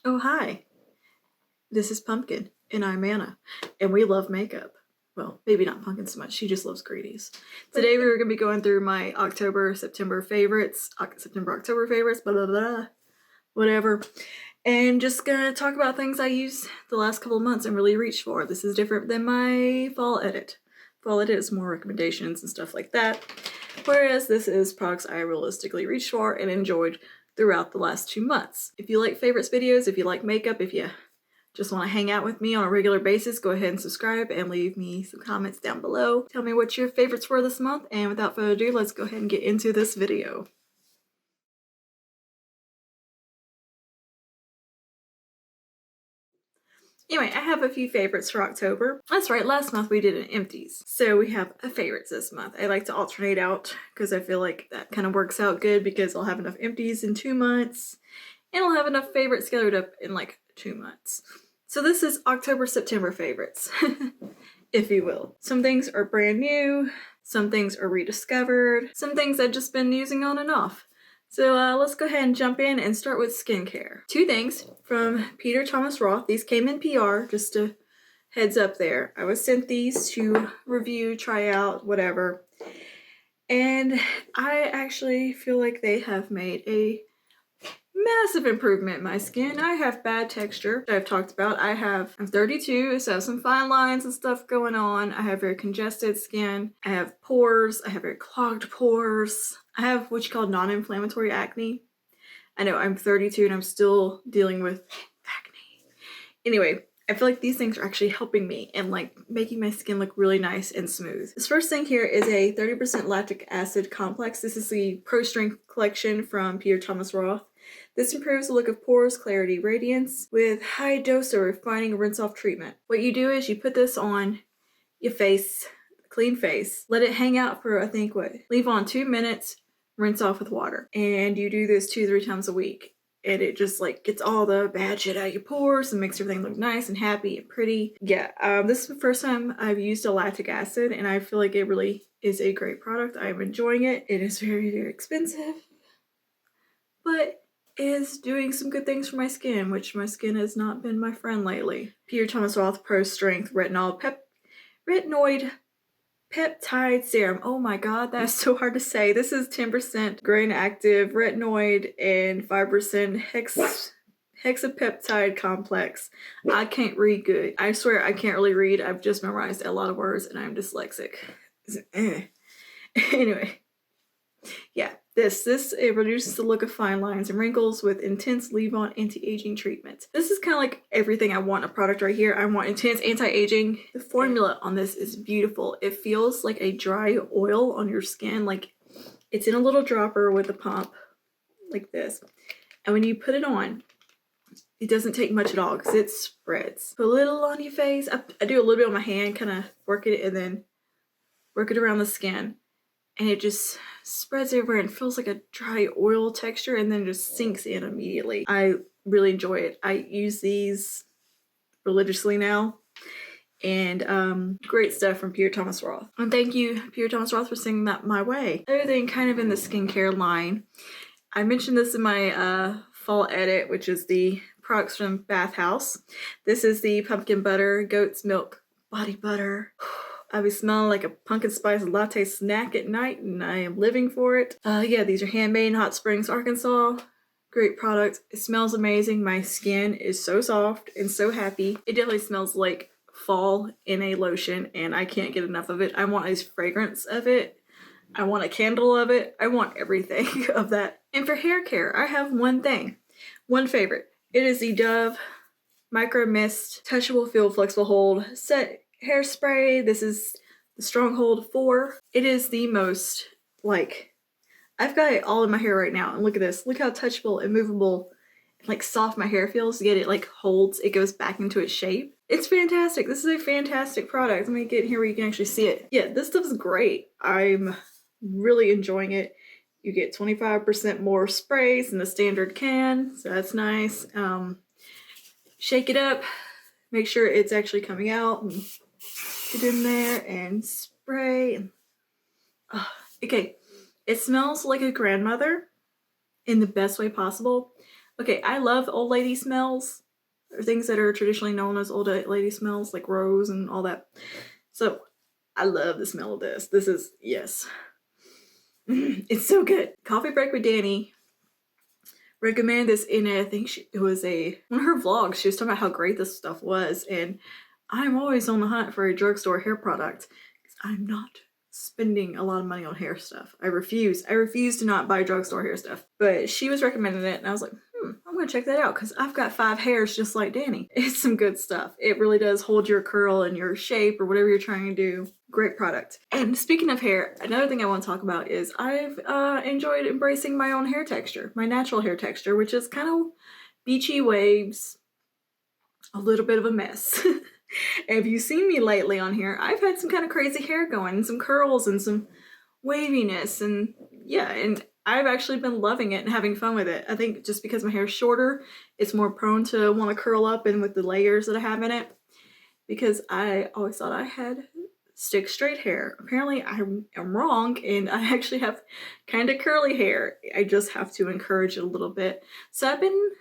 Oh, hi. This is Pumpkin, and I'm Anna, and we love makeup. Well, maybe not Pumpkin so much. She just loves Greedies. Today we were going to be going through my October, September favorites, October favorites, blah, blah, blah, whatever. And just going to talk about things I used the last couple of months and really reached for. This is different than my fall edit. Fall edit is more recommendations and stuff like that. Whereas this is products I realistically reached for and enjoyed throughout the last 2 months. If you like favorites videos, if you like makeup, if you just want to hang out with me on a regular basis, go ahead and subscribe and leave me some comments down below. Tell me what your favorites were this month, and without further ado, let's go ahead and get into this video. Anyway, I have a few favorites for October. That's right, last month we did an empties. So we have a favorites this month. I like to alternate out because I feel like that kind of works out good because I'll have enough empties in 2 months and I'll have enough favorites gathered up in like 2 months. So this is October, September favorites, if you will. Some things are brand new, some things are rediscovered, some things I've just been using on and off. So let's go ahead and jump in and start with skincare. 2 things from Peter Thomas Roth. These came in PR, just a heads up there. I was sent these to review, try out, whatever. And I actually feel like they have made a massive improvement in my skin. I have bad texture, I've talked about. I'm 32, so I have some fine lines and stuff going on. I have very congested skin. I have pores. I have very clogged pores. I have what you call non-inflammatory acne. I know I'm 32 and I'm still dealing with acne. Anyway, I feel like these things are actually helping me and like making my skin look really nice and smooth. This first thing here is a 30% lactic acid complex. This is the Pro Strength collection from Peter Thomas Roth. This improves the look of pores, clarity, radiance with high dose of refining rinse-off treatment. What you do is you put this on your face, clean face, let it hang out for, leave on 2 minutes, rinse off with water. And you do this 2-3 times a week. And it just like gets all the bad shit out of your pores and makes everything look nice and happy and pretty. Yeah, this is the first time I've used a lactic acid and I feel like it really is a great product. I'm enjoying it. It is very, very expensive, but is doing some good things for my skin, which my skin has not been my friend lately. Peter Thomas Roth Pro Strength Retinoid Peptide Serum. Oh my god, that's so hard to say. This is 10% grain active retinoid and 5% hexapeptide complex. I can't read good. I swear I can't really read. I've just memorized a lot of words and I'm dyslexic. Anyway. Yeah, it reduces the look of fine lines and wrinkles with intense leave-on anti-aging treatment. This is kind of like everything I want in a product right here. I want intense anti-aging. The formula on this is beautiful. It feels like a dry oil on your skin. Like it's in a little dropper with a pump like this. And when you put it on, it doesn't take much at all because it spreads. Put a little on your face. I do a little bit on my hand, kind of work it and then work it around the skin. And it just spreads everywhere and feels like a dry oil texture and then just sinks in immediately. I really enjoy it. I use these religiously now. And great stuff from Peter Thomas Roth. And thank you, Peter Thomas Roth, for sending that my way. Other thing kind of in the skincare line, I mentioned this in my fall edit, which is the products from Bath House. This is the pumpkin butter, goat's milk body butter. I'll be smelling like a pumpkin spice latte snack at night, and I am living for it. Yeah, these are handmade in Hot Springs, Arkansas. Great product. It smells amazing. My skin is so soft and so happy. It definitely smells like fall in a lotion, and I can't get enough of it. I want a fragrance of it. I want a candle of it. I want everything of that. And for hair care, I have one thing. One favorite. It is the Dove Micro Mist Touchable Feel Flexible Hold Set Hairspray. This is the Stronghold 4. It is the most, like, I've got it all in my hair right now, and look at this. Look how touchable and movable and like soft my hair feels. Yet it like holds, it goes back into its shape. It's fantastic. This is a fantastic product. Let me get in here where you can actually see it. Yeah, this stuff is great. I'm really enjoying it. You get 25% more sprays than the standard can, so that's nice. Shake it up, make sure it's actually coming out, and get in there and spray. Okay, it smells like a grandmother in the best way possible. Okay, I love old lady smells, or things that are traditionally known as old lady smells, like rose and all that. So I love the smell of this. This is, yes. It's so good. Coffee Break with Danny recommended this in I think it was one of her vlogs. She was talking about how great this stuff was, and I'm always on the hunt for a drugstore hair product because I'm not spending a lot of money on hair stuff. I refuse. I refuse to not buy drugstore hair stuff. But she was recommending it, and I was like, I'm gonna check that out because I've got 5 hairs just like Danny. It's some good stuff. It really does hold your curl and your shape or whatever you're trying to do. Great product. And speaking of hair, another thing I want to talk about is I've enjoyed embracing my own hair texture, my natural hair texture, which is kind of beachy waves, a little bit of a mess. If you've seen me lately on here, I've had some kind of crazy hair going, and some curls and some waviness, and yeah, and I've actually been loving it and having fun with it. I think just because my hair is shorter, it's more prone to want to curl up and with the layers that I have in it, because I always thought I had stick straight hair. Apparently I am wrong, and I actually have kind of curly hair. I just have to encourage it a little bit. So I've been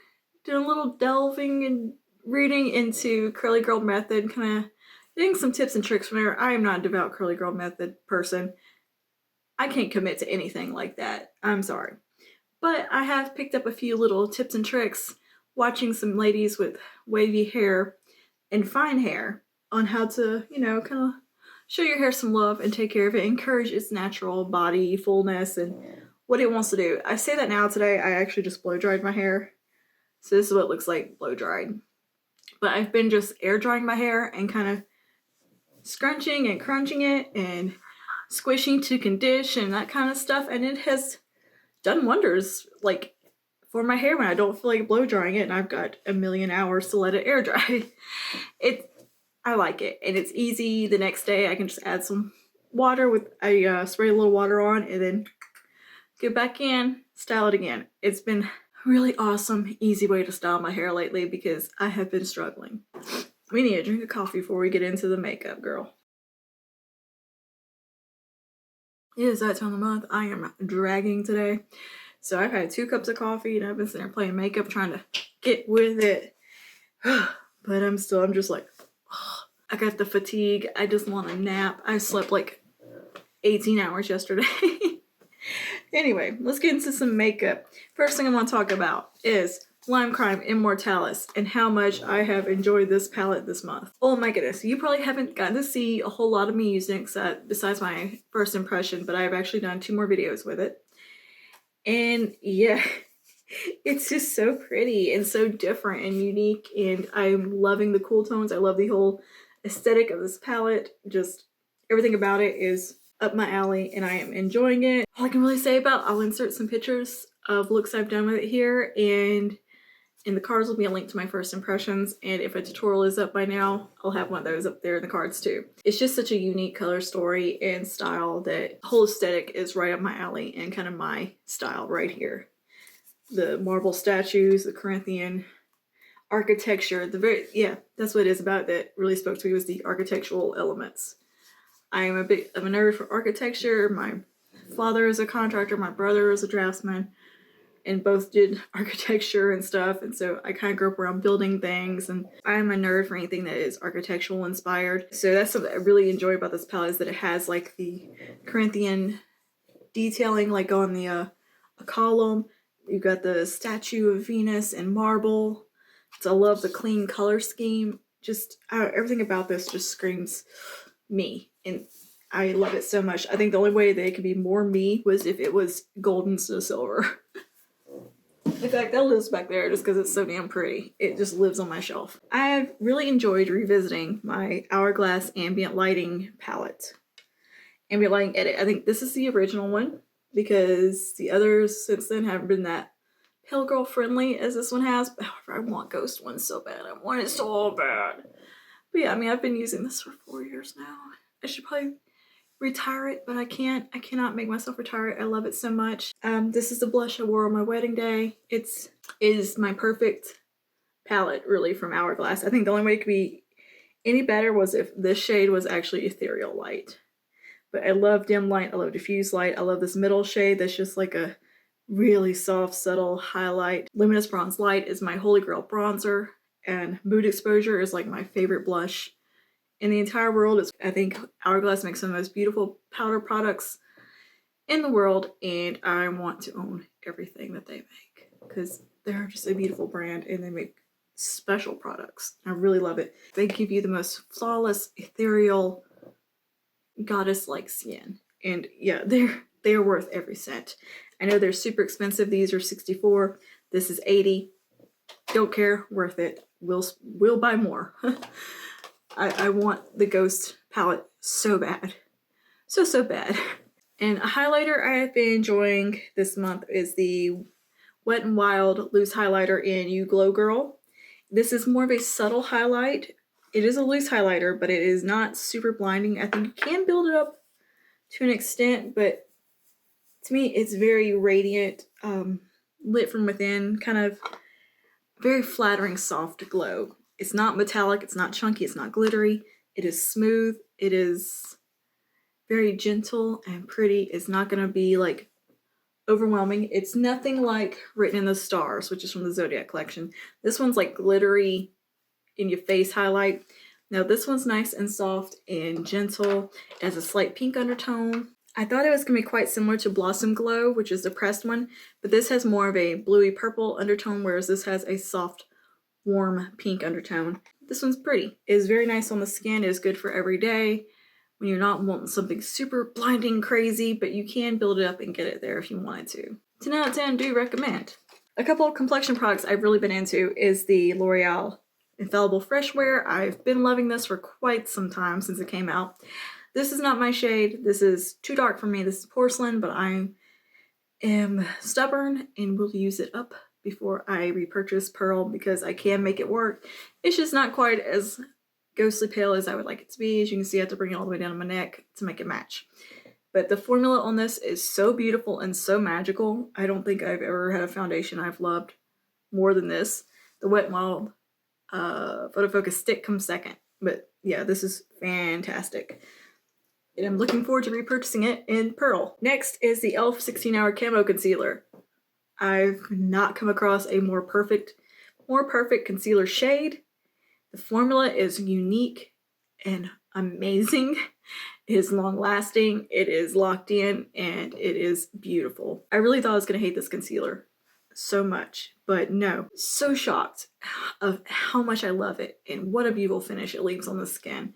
doing a little delving and reading into curly girl method, kind of getting some tips and tricks from there. I am not a devout curly girl method person. I can't commit to anything like that. I'm sorry. But I have picked up a few little tips and tricks watching some ladies with wavy hair and fine hair on how to, kind of show your hair some love and take care of it, encourage its natural body fullness and what it wants to do. I say that now today, I actually just blow dried my hair. So this is what it looks like blow dried. But I've been just air drying my hair and kind of scrunching and crunching it and squishing to condition and that kind of stuff. And it has done wonders, like, for my hair when I don't feel like blow drying it and I've got a million hours to let it air dry. I like it, and it's easy. The next day I can just add some water spray a little water on and then get back in, style it again. It's been really awesome, easy way to style my hair lately because I have been struggling. We need to drink a coffee before we get into the makeup, girl. It is that time of the month. I am dragging today. So I've had 2 cups of coffee and I've been sitting there playing makeup trying to get with it. But I'm just like, I got the fatigue. I just want a nap. I slept like 18 hours yesterday. Anyway, let's get into some makeup. First thing I want to talk about is Lime Crime Immortalis and how much I have enjoyed this palette this month. Oh my goodness, you probably haven't gotten to see a whole lot of me using it besides my first impression, but I've actually done 2 more videos with it. And yeah, it's just so pretty and so different and unique, and I'm loving the cool tones. I love the whole aesthetic of this palette. Just everything about it is up my alley and I am enjoying it. All I can really say I'll insert some pictures of looks I've done with it here, and in the cards will be a link to my first impressions, and if a tutorial is up by now, I'll have one of those up there in the cards too. It's just such a unique color story and style that the whole aesthetic is right up my alley and kind of my style right here. The marble statues, the Corinthian architecture, that's what it is about that really spoke to me, was the architectural elements. I am a bit of a nerd for architecture. My father is a contractor, my brother is a draftsman, and both did architecture and stuff, and so I kind of grew up around building things, and I'm a nerd for anything that is architectural inspired. So that's something I really enjoy about this palette, is that it has like the Corinthian detailing like on the a column. You've got the statue of Venus in marble. So I love the clean color scheme. Just everything about this just screams me, and I love it so much. I think the only way that it could be more me was if it was gold instead of silver. In fact, that lives back there just because it's so damn pretty. It just lives on my shelf. I've really enjoyed revisiting my Hourglass Ambient Lighting palette. Ambient Lighting Edit. I think this is the original one because the others since then haven't been that pale girl friendly as this one has. However, I want Ghost one so bad. I want it so bad. But yeah, I mean, I've been using this for 4 years now. I should probably retire it, but I can't. I cannot make myself retire it. I love it so much. This is the blush I wore on my wedding day. It is my perfect palette, really, from Hourglass. I think the only way it could be any better was if this shade was actually ethereal light. But I love dim light. I love diffuse light. I love this middle shade that's just like a really soft, subtle highlight. Luminous Bronze Light is my holy grail bronzer, and Mood Exposure is like my favorite blush in the entire world. I think Hourglass makes some of the most beautiful powder products in the world, and I want to own everything that they make because they're just a beautiful brand and they make special products. I really love it. They give you the most flawless, ethereal, goddess-like skin, and yeah, they're worth every cent. I know they're super expensive. These are $64. This is $80. Don't care. Worth it. We'll buy more. I want the Ghost palette so bad. So bad. And a highlighter I have been enjoying this month is the Wet n Wild loose highlighter in You Glow Girl. This is more of a subtle highlight. It is a loose highlighter, but it is not super blinding. I think you can build it up to an extent, but to me it's very radiant, lit from within, kind of very flattering soft glow. It's not metallic, it's not chunky, it's not glittery. It is smooth, it is very gentle and pretty. It's not going to be like overwhelming. It's nothing like Written in the Stars, which is from the Zodiac collection. This one's like glittery in your face highlight. Now this one's nice and soft and gentle. It has a slight pink undertone. I thought it was going to be quite similar to Blossom Glow, which is the pressed one, but this has more of a bluey purple undertone, whereas this has a soft, warm pink undertone. This one's pretty. It is very nice on the skin. It is good for every day when you're not wanting something super blinding crazy, but you can build it up and get it there if you wanted to. 10 out of 10, do recommend. A couple of complexion products I've really been into is the L'Oreal Infallible Fresh Wear. I've been loving this for quite some time since it came out. This is not my shade. This is too dark for me. This is porcelain, but I am stubborn and will use it up before I repurchase Pearl because I can make it work. It's just not quite as ghostly pale as I would like it to be. As you can see, I have to bring it all the way down to my neck to make it match. But the formula on this is so beautiful and so magical. I don't think I've ever had a foundation I've loved more than this. The Wet n Wild Photo Focus Stick comes second. But yeah, this is fantastic. And I'm looking forward to repurchasing it in Pearl. Next is the e.l.f. 16-Hour Camo Concealer. I've not come across a more perfect concealer shade. The formula is unique and amazing. It is long-lasting, it is locked in, and it is beautiful. I really thought I was going to hate this concealer so much, but no. So shocked of how much I love it and what a beautiful finish it leaves on the skin.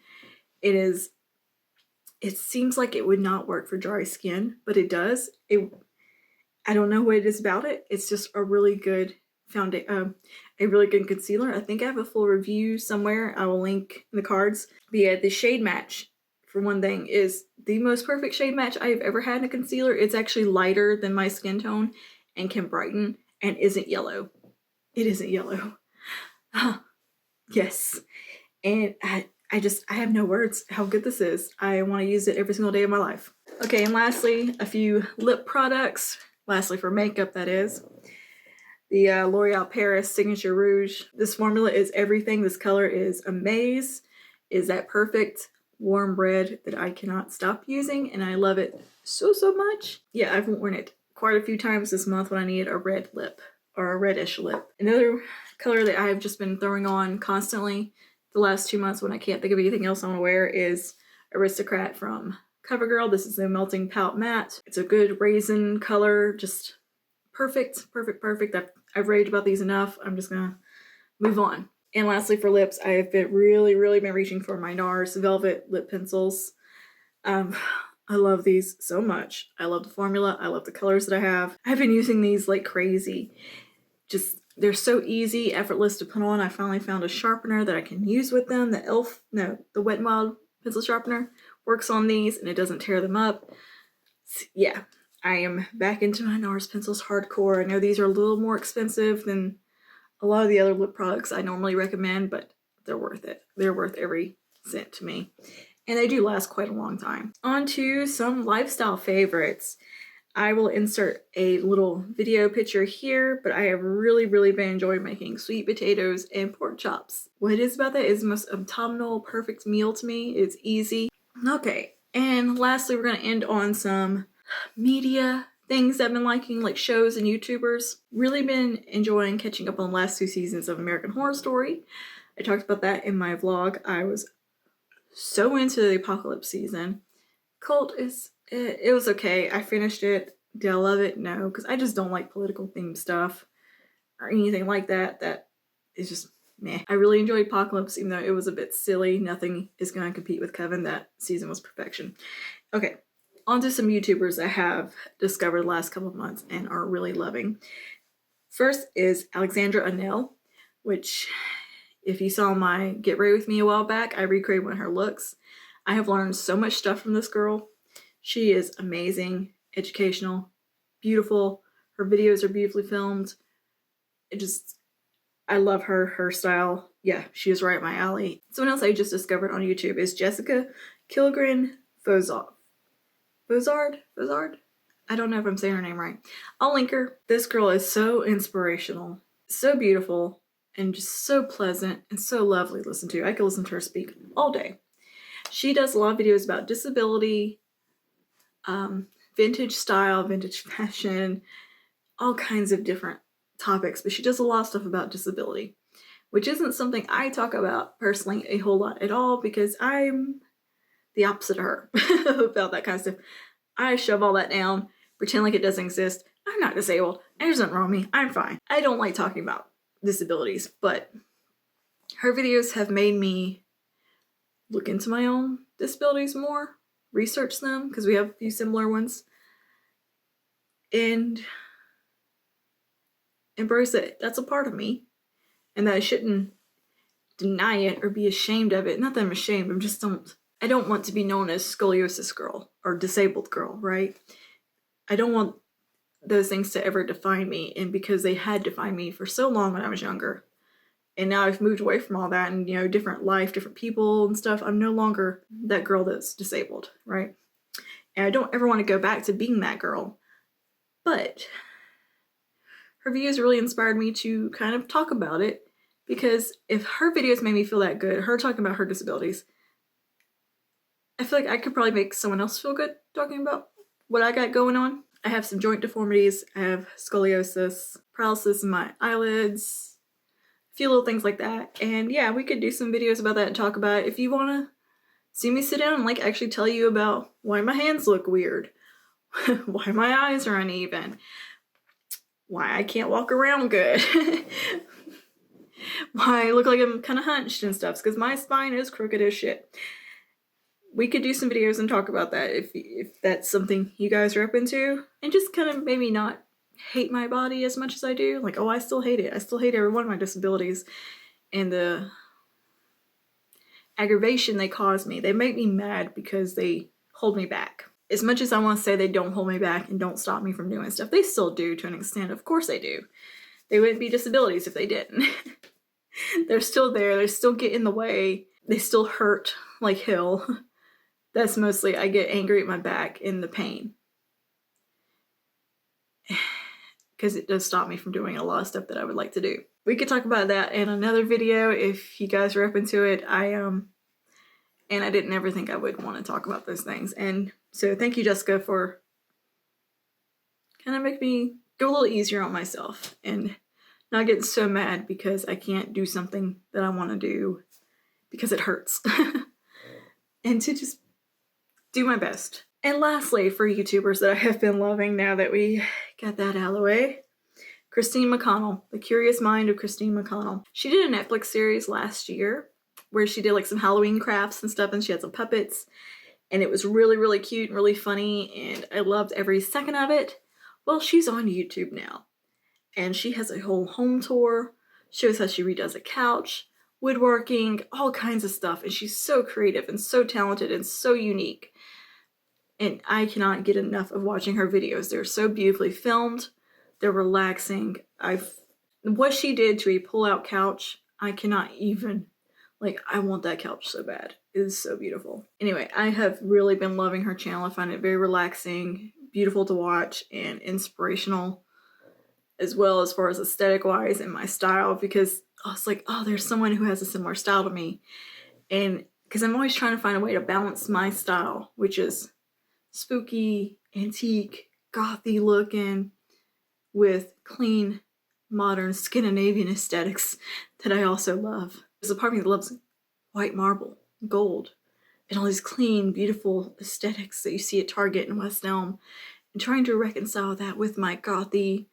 It seems like it would not work for dry skin, but it does. I don't know what it is about it. It's just a really good a really good concealer. I think I have a full review somewhere. I will link in the cards. But yeah, the shade match, for one thing, is the most perfect shade match I have ever had in a concealer. It's actually lighter than my skin tone and can brighten and isn't yellow. It isn't yellow. Yes. And I have no words how good this is. I want to use it every single day of my life. Okay, and lastly, a few lip products. Lastly, for makeup, that is. The L'Oreal Paris Signature Rouge. This formula is everything. This color is Amaze. Is that perfect warm red that I cannot stop using, and I love it so much. Yeah, I've worn it quite a few times this month when I needed a red lip or a reddish lip. Another color that I have just been throwing on constantly the last 2 months when I can't think of anything else I want to wear is Aristocrat from CoverGirl. This is the Melting Pout Matte. It's a good raisin color, just perfect. I've raved about these enough. I'm just gonna move on. And lastly, for lips, I have been really been reaching for my NARS Velvet lip pencils. I love these so much. I love the formula. I love the colors that I have. I've been using these like crazy. Just, they're so easy, effortless to put on. I finally found a sharpener that I can use with them. The Wet n Wild pencil sharpener works on these and it doesn't tear them up. Yeah, I am back into my NARS pencils hardcore. I know these are a little more expensive than a lot of the other lip products I normally recommend, but they're worth it. They're worth every cent to me. And they do last quite a long time. On to some lifestyle favorites. I will insert a little video picture here, but I have really been enjoying making sweet potatoes and pork chops. What it is about that is the most autumnal perfect meal to me. It's easy. Okay, and lastly, we're going to end on some media things I've been liking, like shows and YouTubers. Really been enjoying catching up on the last 2 seasons of American Horror Story. I talked about that in my vlog. I was so into the apocalypse season. Cult it was okay. I finished it. Did I love it? No, because I just don't like political themed stuff or anything like that. That is just meh. I really enjoyed Apocalypse, even though it was a bit silly. Nothing is going to compete with Coven. That season was perfection. Okay, on to some YouTubers I have discovered the last couple of months and are really loving. First is Alexandra Anel, which, if you saw my Get Ready With Me a while back, I recreated one of her looks. I have learned so much stuff from this girl. She is amazing, educational, beautiful. Her videos are beautifully filmed. I love her style. Yeah, she is right up my alley. Someone else I just discovered on YouTube is Jessica Kilgren Fozard. I don't know if I'm saying her name right. I'll link her. This girl is so inspirational, so beautiful, and just so pleasant and so lovely to listen to. I could listen to her speak all day. She does a lot of videos about disability, vintage style, vintage fashion, all kinds of different topics, but she does a lot of stuff about disability, which isn't something I talk about personally a whole lot at all, because I'm the opposite of her about that kind of stuff. I shove all that down, pretend like it doesn't exist. I'm not disabled. There's nothing wrong with me. I'm fine. I don't like talking about disabilities, but her videos have made me look into my own disabilities more, research them, because we have a few similar ones, and embrace it. That's a part of me, and that I shouldn't deny it or be ashamed of it. Not that I'm ashamed, I don't want to be known as scoliosis girl or disabled girl, right? I don't want those things to ever define me, and because they had defined me for so long when I was younger, and now I've moved away from all that, and different life, different people and stuff, I'm no longer that girl that's disabled, right? And I don't ever want to go back to being that girl. But her videos really inspired me to kind of talk about it, because if her videos made me feel that good, her talking about her disabilities, I feel like I could probably make someone else feel good talking about what I got going on. I have some joint deformities. I have scoliosis, paralysis in my eyelids, a few little things like that. And yeah, we could do some videos about that and talk about it. If you want to see me sit down and like actually tell you about why my hands look weird, why my eyes are uneven, why I can't walk around good, why I look like I'm kind of hunched and stuff, because my spine is crooked as shit. We could do some videos and talk about that if that's something you guys are up into, and just kind of maybe not hate my body as much as I do. Like, oh, I still hate it. I still hate every one of my disabilities and the aggravation they cause me. They make me mad because they hold me back. As much as I want to say they don't hold me back and don't stop me from doing stuff, they still do to an extent. Of course they do. They wouldn't be disabilities if they didn't. They're still there. They still get in the way. They still hurt like hell. That's mostly, I get angry at my back and the pain, because it does stop me from doing a lot of stuff that I would like to do. We could talk about that in another video if you guys are up into it. And I didn't ever think I would want to talk about those things. And so thank you, Jessica, for kind of making me go a little easier on myself and not getting so mad because I can't do something that I want to do because it hurts. And to just do my best. And lastly, for YouTubers that I have been loving now that we got that out of the way, Christine McConnell, The Curious Mind of Christine McConnell. She did a Netflix series last year where she did like some Halloween crafts and stuff, and she had some puppets, and it was really, really cute and really funny, and I loved every second of it. Well, she's on YouTube now, and she has a whole home tour, shows how she redoes a couch, woodworking, all kinds of stuff, and she's so creative and so talented and so unique. And I cannot get enough of watching her videos. They're so beautifully filmed. They're relaxing. What she did to a pull-out couch, I cannot even, I want that couch so bad. It is so beautiful. Anyway, I have really been loving her channel. I find it very relaxing, beautiful to watch, and inspirational, as well as far as aesthetic-wise and my style, because I was like, oh, there's someone who has a similar style to me. And because I'm always trying to find a way to balance my style, which is spooky, antique, gothy looking with clean, modern Scandinavian aesthetics that I also love. There's a part of me that loves white marble, gold, and all these clean, beautiful aesthetics that you see at Target and West Elm, and trying to reconcile that with my gothy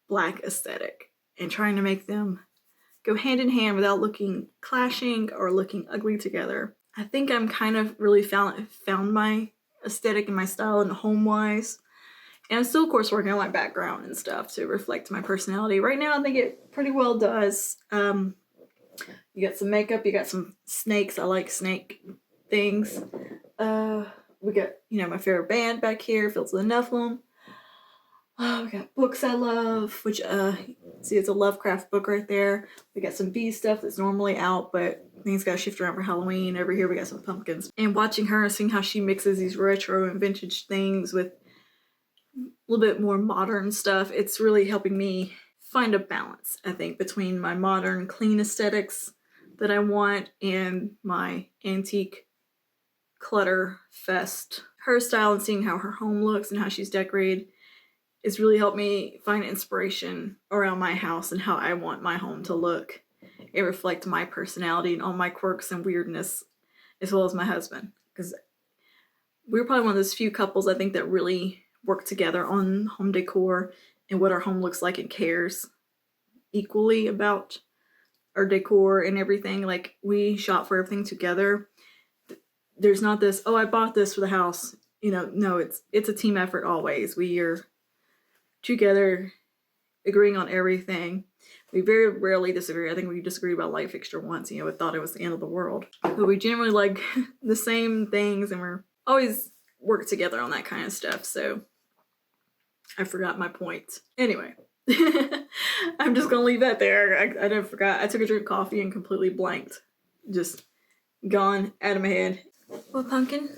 black aesthetic and trying to make them go hand in hand without looking clashing or looking ugly together. I think I'm kind of really found my aesthetic and my style in home-wise. And I'm still, of course, working on my background and stuff to reflect my personality. Right now, I think it pretty well does. You got some makeup, you got some snakes. I like snake things. We got, my favorite band back here, Fields of the Nephilim. We got books I love, which, see, it's a Lovecraft book right there. We got some bee stuff that's normally out, but things got to shift around for Halloween. Over here, we got some pumpkins. And watching her and seeing how she mixes these retro and vintage things with a little bit more modern stuff, it's really helping me find a balance, I think, between my modern, clean aesthetics that I want and my antique clutter fest. Her style and seeing how her home looks and how she's decorated has really helped me find inspiration around my house and how I want my home to look and reflect my personality and all my quirks and weirdness, as well as my husband. Because we're probably one of those few couples, I think, that really work together on home decor and what our home looks like and cares equally about our decor and everything. Like, we shop for everything together. There's not this, oh, I bought this for the house. No, it's a team effort always. We are together, agreeing on everything. We very rarely disagree. I think we disagreed about light fixture once. We thought it was the end of the world. But we generally like the same things, and we're always work together on that kind of stuff. So I forgot my point. Anyway, I'm just gonna leave that there. I didn't forgot. I took a drink of coffee and completely blanked. Just gone out of my head. Well, Pumpkin,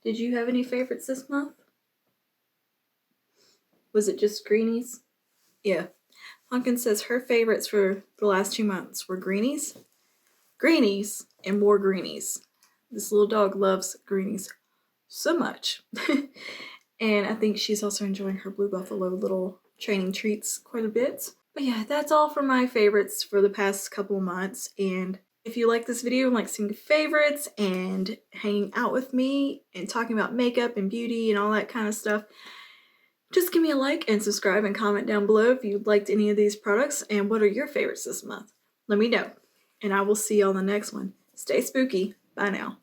did you have any favorites this month? Was it just greenies? Yeah. Pumpkin says her favorites for the last 2 months were greenies, and more greenies. This little dog loves greenies so much. And I think she's also enjoying her Blue Buffalo little training treats quite a bit. But yeah, that's all for my favorites for the past couple of months. And if you like this video and like seeing favorites and hanging out with me and talking about makeup and beauty and all that kind of stuff, just give me a like and subscribe and comment down below if you liked any of these products and what are your favorites this month. Let me know. And I will see you on the next one. Stay spooky. Bye now.